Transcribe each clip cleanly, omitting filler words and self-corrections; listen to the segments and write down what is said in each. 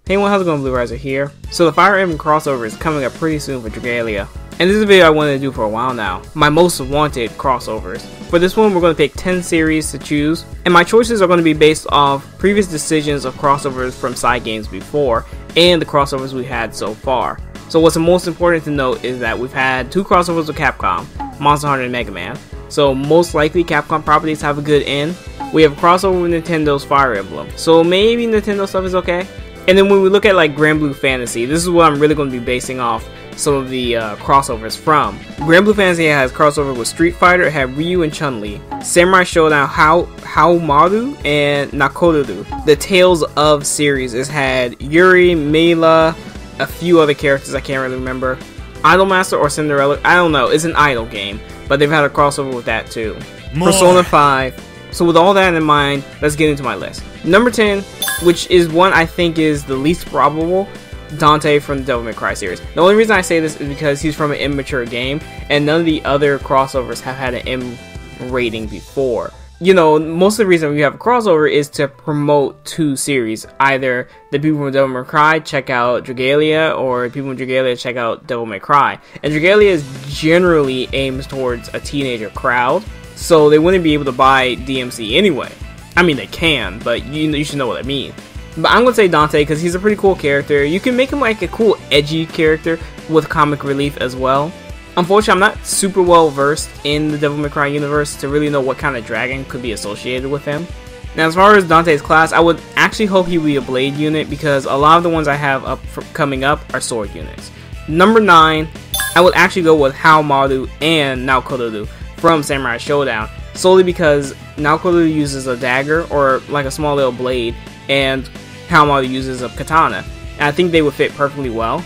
Hey everyone, how's it going? Blue Riser here. So the Fire Emblem crossover is coming up pretty soon for Dragalia. And this is a video I wanted to do for a while now. My most wanted crossovers. For this one, we're going to pick 10 series to choose. And my choices are going to be based off previous decisions of crossovers from side games before, and the crossovers we had so far. So what's most important to note is that we've had 2 crossovers with Capcom, Monster Hunter and Mega Man. So most likely Capcom properties have a good end. We have a crossover with Nintendo's Fire Emblem. So maybe Nintendo stuff is okay. And then when we look at like Granblue Fantasy, this is what I'm really going to be basing off some of the crossovers from. Granblue Fantasy has crossover with Street Fighter. It had Ryu and Chun-Li. Samurai Showdown, Haomaru and Nakoru. The Tales of series has had Yuri, Mela, a few other characters I can't really remember. Idolmaster or Cinderella, I don't know. It's an idol game, but they've had a crossover with that too. More. Persona 5. So with all that in mind, let's get into my list. Number 10, which is one I think is the least probable, Dante from the Devil May Cry series. The only reason I say this is because he's from an immature game, and none of the other crossovers have had an M rating before. You know, most of the reason we have a crossover is to promote 2 series. Either the people from Devil May Cry check out Dragalia, or people from Dragalia check out Devil May Cry. And Dragalia is generally aimed towards a teenager crowd, so they wouldn't be able to buy DMC anyway. I mean, they can, but you should know what I mean. But I'm going to say Dante because he's a pretty cool character. You can make him like a cool, edgy character with comic relief as well. Unfortunately, I'm not super well versed in the Devil May Cry universe to really know what kind of dragon could be associated with him. Now, as far as Dante's class, I would actually hope he would be a blade unit because a lot of the ones I have coming up are sword units. Number 9, I would actually go with Haomaru and Nakoru from Samurai Showdown, solely because Nakoru uses a dagger or like a small little blade, and Haomaru uses a katana. And I think they would fit perfectly well.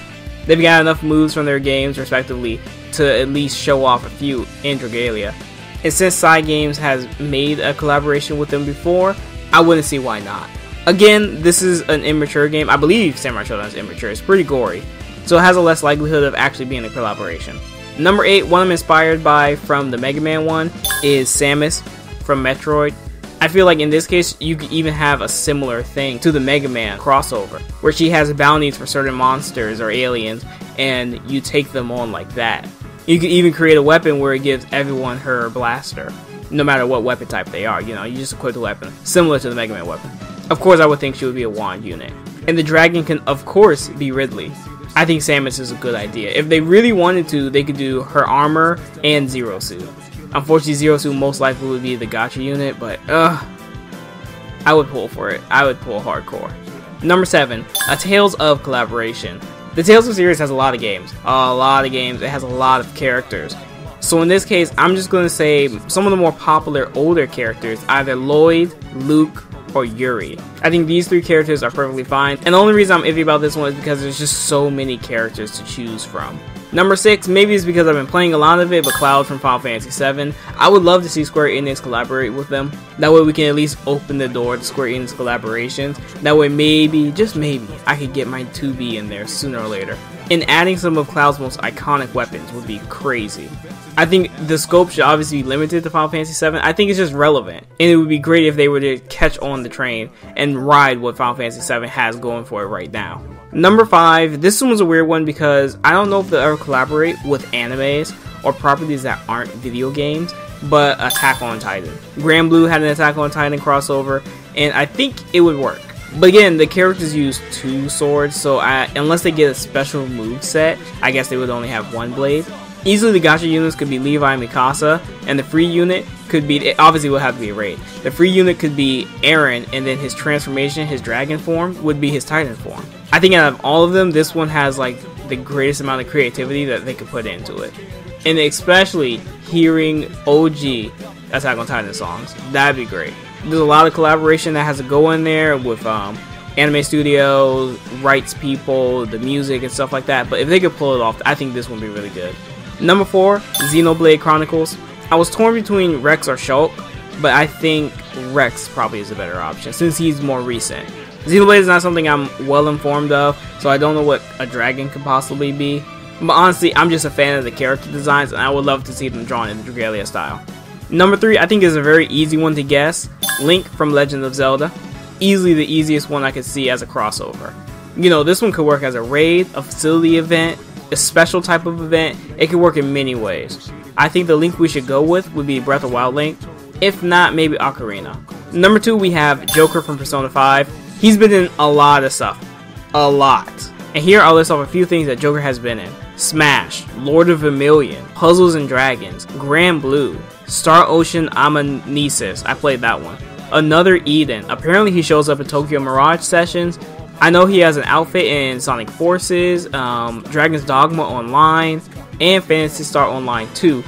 They've got enough moves from their games respectively to at least show off a few in Dragalia. And since Side Games has made a collaboration with them before, I wouldn't see why not. Again, this is an immature game. I believe Samurai Showdown is immature. It's pretty gory, so it has a less likelihood of actually being a collaboration. Number 8, one I'm inspired by from the Mega Man one, is Samus from Metroid. I feel like in this case, you could even have a similar thing to the Mega Man crossover, where she has bounties for certain monsters or aliens, and you take them on like that. You could even create a weapon where it gives everyone her blaster, no matter what weapon type they are. You know, you just equip the weapon, similar to the Mega Man weapon. Of course, I would think she would be a wand unit. And the dragon can, of course, be Ridley. I think Samus is a good idea. If they really wanted to, they could do her armor and Zero Suit. Unfortunately, Zero Suit most likely would be the gacha unit, but I would pull for it. I would pull hardcore. Number 7, a Tales of collaboration. The Tales of series has a lot of games. It has a lot of characters. So in this case, I'm just going to say some of the more popular older characters, either Lloyd, Luke, or Yuri. I think these 3 characters are perfectly fine, and the only reason I'm iffy about this one is because there's just so many characters to choose from. Number 6, maybe it's because I've been playing a lot of it, but Cloud from Final Fantasy VII. I would love to see Square Enix collaborate with them. That way we can at least open the door to Square Enix collaborations. That way maybe, just maybe, I could get my 2B in there sooner or later. And adding some of Cloud's most iconic weapons would be crazy. I think the scope should obviously be limited to Final Fantasy VII. I think it's just relevant, and it would be great if they were to catch on the train and ride what Final Fantasy VII has going for it right now. Number 5, this one was a weird one because I don't know if they'll ever collaborate with animes or properties that aren't video games, but Attack on Titan. Granblue had an Attack on Titan crossover, and I think it would work. But again, the characters use 2 swords, so unless they get a special move set, I guess they would only have 1 blade. Easily the gacha units could be Levi and Mikasa, and the free unit could be, obviously it would have to be a raid. The free unit could be Aaron, and then his transformation, his dragon form, would be his Titan form. I think out of all of them, this one has like the greatest amount of creativity that they could put into it. And especially hearing OG Attack on Titan songs, that'd be great. There's a lot of collaboration that has to go in there with anime studios, rights people, the music and stuff like that, but if they could pull it off, I think this would be really good. Number 4, Xenoblade Chronicles. I was torn between Rex or Shulk, but I think Rex probably is a better option since he's more recent. Xenoblade is not something I'm well informed of, so I don't know what a dragon could possibly be. But honestly, I'm just a fan of the character designs, and I would love to see them drawn in the Dragalia style. Number 3, I think is a very easy one to guess. Link from Legend of Zelda. Easily the easiest one I could see as a crossover. You know, this one could work as a raid, a facility event, a special type of event. It could work in many ways. I think the Link we should go with would be Breath of the Wild Link. If not, maybe Ocarina. Number 2, we have Joker from Persona 5. He's been in a lot of stuff. A lot. And here I'll list off a few things that Joker has been in. Smash, Lord of Vermilion, Puzzles and Dragons, Granblue, Star Ocean Amanesis. I played that one. Another Eden. Apparently he shows up in Tokyo Mirage sessions. I know he has an outfit in Sonic Forces, Dragon's Dogma Online, and Phantasy Star Online 2.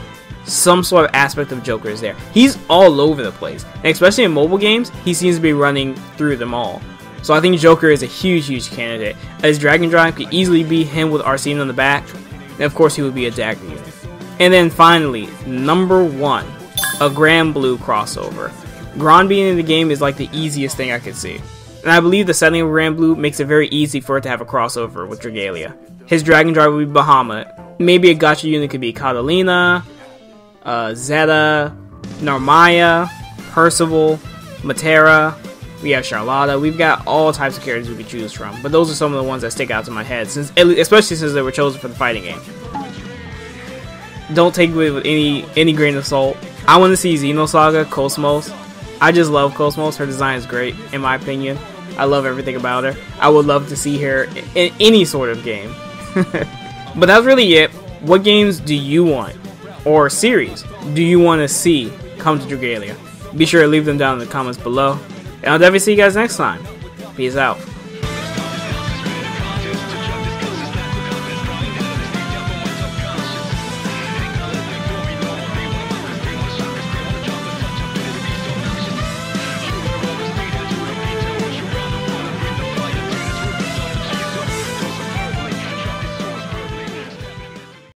Some sort of aspect of Joker is there. He's all over the place. And especially in mobile games, he seems to be running through them all. So I think Joker is a huge candidate. As Dragon Drive could easily be him with Arsene on the back. And of course he would be a dagger unit. And then finally, number 1, a Granblue crossover. Gran being in the game is like the easiest thing I could see. And I believe the setting of Granblue makes it very easy for it to have a crossover with Dragalia. His Dragon Drive would be Bahamut. Maybe a gacha unit could be Catalina, Zeta, Narmaya, Percival, Matera. We have Charlotta. We've got all types of characters we could choose from. But those are some of the ones that stick out to my head, especially since they were chosen for the fighting game. Don't take it with any grain of salt. I want to see Xenosaga, Cosmos. I just love Cosmos. Her design is great, in my opinion. I love everything about her. I would love to see her in any sort of game. But that's really it. What games do you want, or series, do you want to see come to Dragalia? Be sure to leave them down in the comments below. And I'll definitely see you guys next time. Peace out.